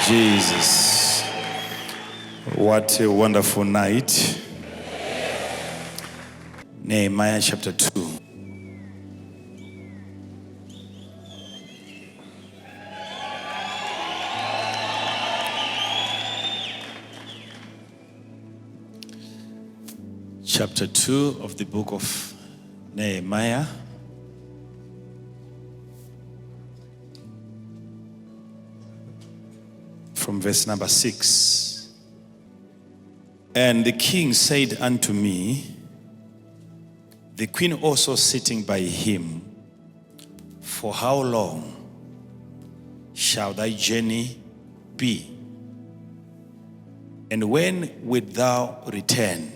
Jesus. What a wonderful night. Nehemiah chapter 2. Chapter 2 of the book of Nehemiah. From verse number 6. And the king said unto me, the queen also sitting by him, for how long shall thy journey be? And when wilt thou return?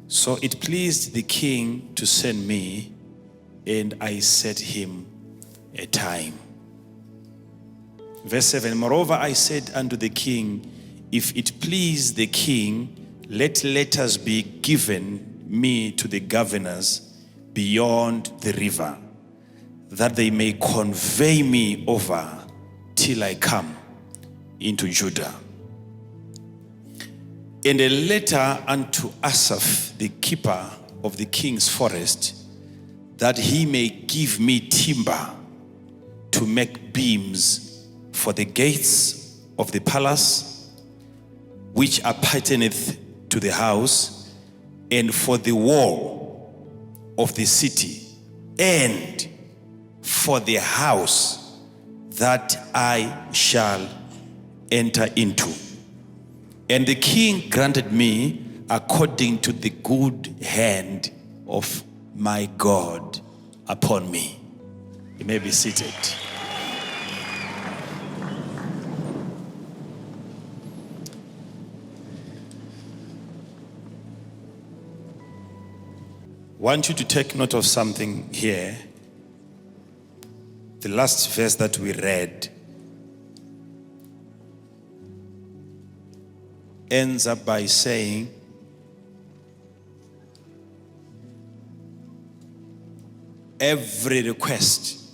So it pleased the king to send me, and I set him a time. Verse 7, moreover I said unto the king, if it please the king, let letters be given me to the governors beyond the river, that they may convey me over till I come into Judah. And a letter unto Asaph, the keeper of the king's forest, that he may give me timber to make beams for the gates of the palace, which appertaineth to the house, and for the wall of the city, and for the house that I shall enter into. And the king granted me according to the good hand of my God upon me. You may be seated. I want you to take note of something here. The last verse that we read ends up by saying, every request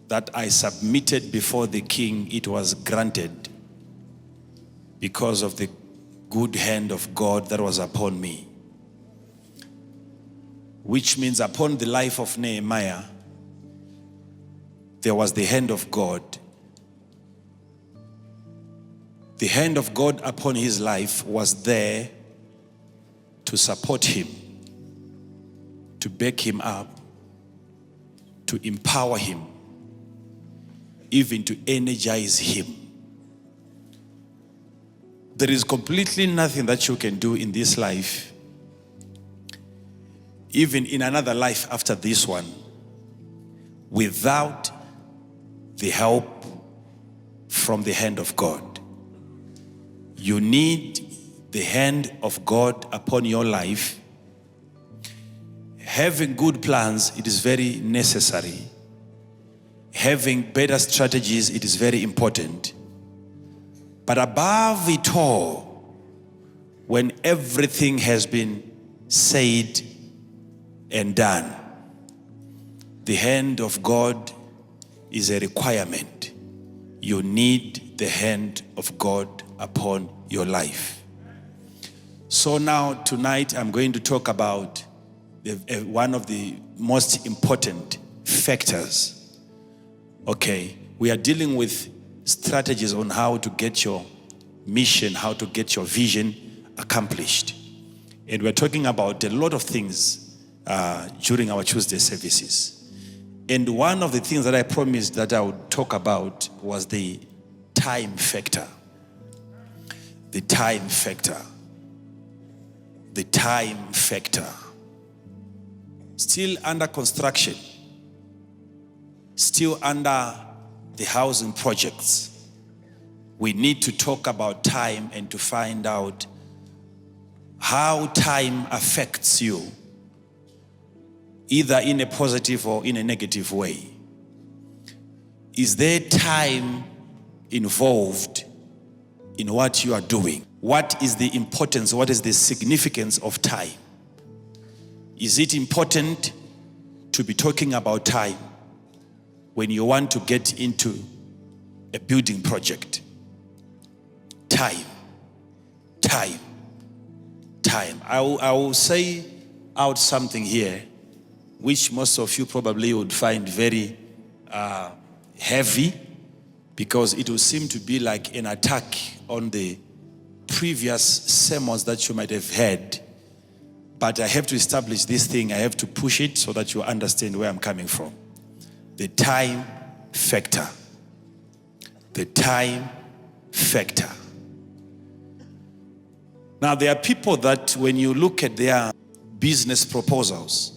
that I submitted before the king, it was granted because of the good hand of God that was upon me. Which means upon the life of Nehemiah, there was the hand of God. The hand of God upon his life was there to support him, to back him up, to empower him, even to energize him. There is completely nothing that you can do in this life, even in another life after this one, without the help from the hand of God. You need the hand of God upon your life. Having good plans, it is very necessary. Having better strategies, it is very important. But above it all, when everything has been said and done, the hand of God is a requirement. You need the hand of God upon your life. So now tonight I'm going to talk about one of the most important factors. Okay, we are dealing with strategies on how to get your mission, how to get your vision accomplished. And we're talking about a lot of things during our Tuesday services. And one of the things that I promised that I would talk about was the time factor. The time factor. The time factor. Still under construction. Still under the housing projects. We need to talk about time and to find out how time affects you, either in a positive or in a negative way. Is there time involved in what you are doing? What is the importance? What is the significance of time? Is it important to be talking about time when you want to get into a building project. Time. I will say out something here which most of you probably would find very heavy, because it will seem to be like an attack on the previous sermons that you might have heard. But I have to establish this thing. I have to push it so that you understand where I'm coming from. The time factor. The time factor. Now, there are people that when you look at their business proposals,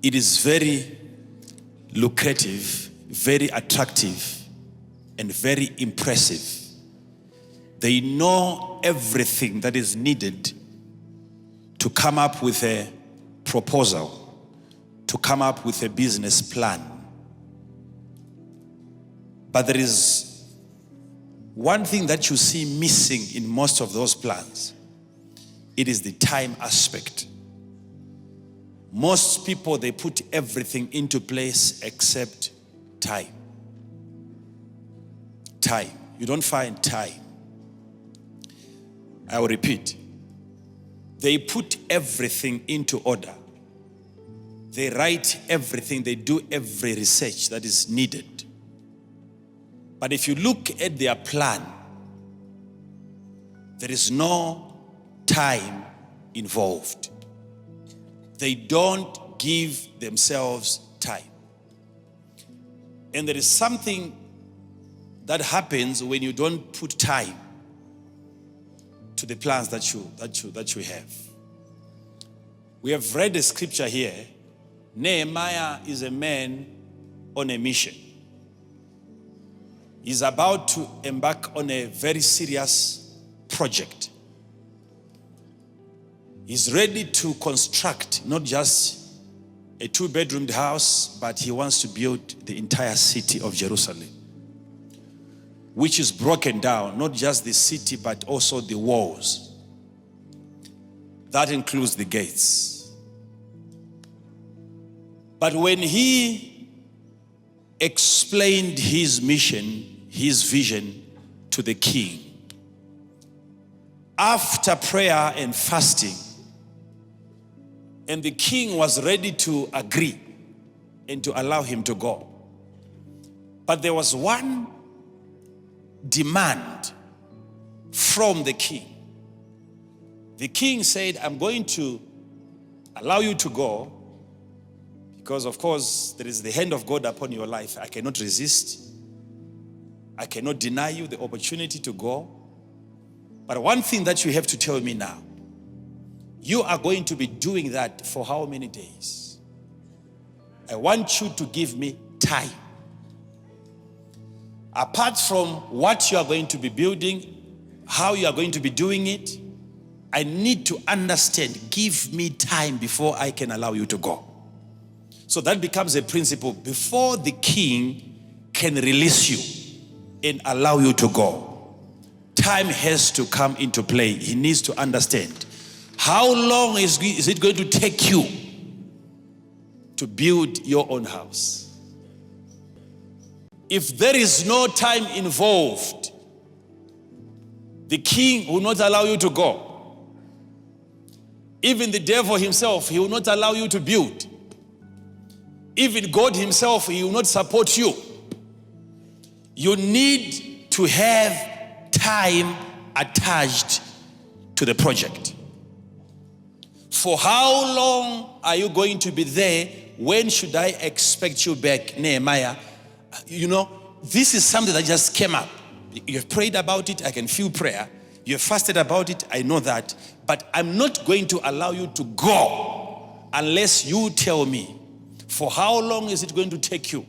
it is very lucrative, very attractive, and very impressive. They know everything that is needed to come up with a proposal, to come up with a business plan. But there is one thing that you see missing in most of those plans. It is the time aspect. Most people, they put everything into place except time. Time. You don't find time. I will repeat. They put everything into order. They write everything. They do every research that is needed. But if you look at their plan, there is no time involved. They don't give themselves time. And there is something that happens when you don't put time to the plans that you have. We have read the scripture here. Nehemiah is a man on a mission. He's about to embark on a very serious project. He's ready to construct not just a 2-bedroomed house, but he wants to build the entire city of Jerusalem, which is broken down, not just the city, but also the walls. That includes the gates. But when he explained his mission, his vision to the king, after prayer and fasting, and the king was ready to agree and to allow him to go. But there was one demand from the king. The king said, I'm going to allow you to go because, of course, there is the hand of God upon your life. I cannot resist. I cannot deny you the opportunity to go. But one thing that you have to tell me now, you are going to be doing that for how many days? I want you to give me time. Apart from what you are going to be building, how you are going to be doing it, I need to understand. Give me time before I can allow you to go. So that becomes a principle. Before the king can release you and allow you to go, time has to come into play. He needs to understand. How long is it going to take you to build your own house? If there is no time involved, the king will not allow you to go. Even the devil himself, he will not allow you to build. Even God himself, he will not support you. You need to have time attached to the project. For how long are you going to be there? When should I expect you back, Nehemiah? You know, this is something that just came up. You have prayed about it. I can feel prayer. You have fasted about it. I know that. But I'm not going to allow you to go unless you tell me for how long is it going to take you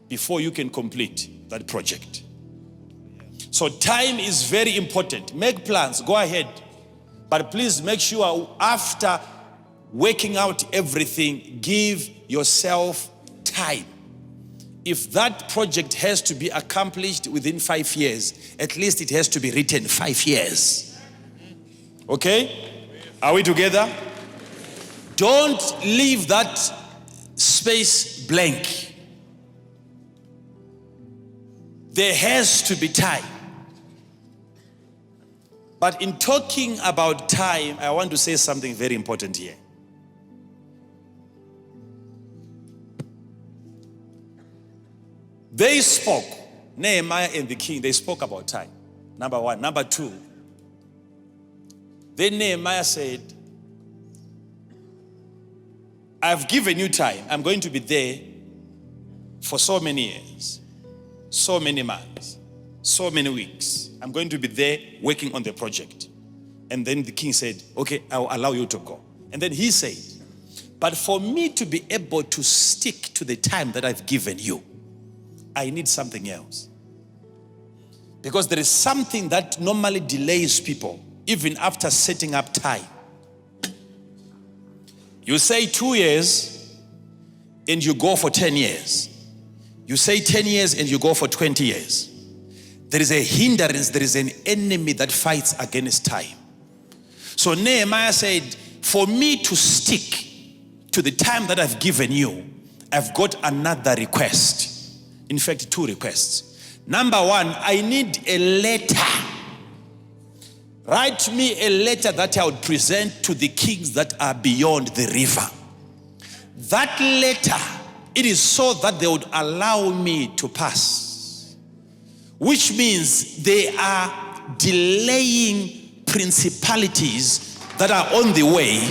before you can complete that project. So time is very important. Make plans. Go ahead. But please make sure after working out everything, give yourself time. If that project has to be accomplished within 5 years, at least it has to be written 5 years. Okay? Are we together? Don't leave that space blank. There has to be time. But in talking about time, I want to say something very important here. They spoke, Nehemiah and the king, they spoke about time. Number one. Number two, then Nehemiah said, I've given you time. I'm going to be there for so many years, so many months, so many weeks. I'm going to be there working on the project. And then the king said, okay, I'll allow you to go. And then he said, but for me to be able to stick to the time that I've given you, I need something else. Because there is something that normally delays people, even after setting up time. You say 2 years, and you go for 10 years. You say 10 years, and you go for 20 years. There is a hindrance, there is an enemy that fights against time. So Nehemiah said, for me to stick to the time that I've given you, I've got another request. In fact, 2 requests. Number one, I need a letter. Write me a letter that I would present to the kings that are beyond the river. That letter, it is so that they would allow me to pass. Which means they are delaying principalities that are on the way.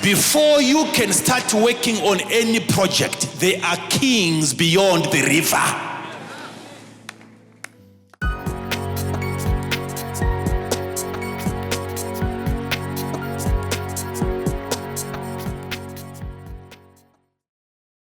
Before you can start working on any project, there are kings beyond the river.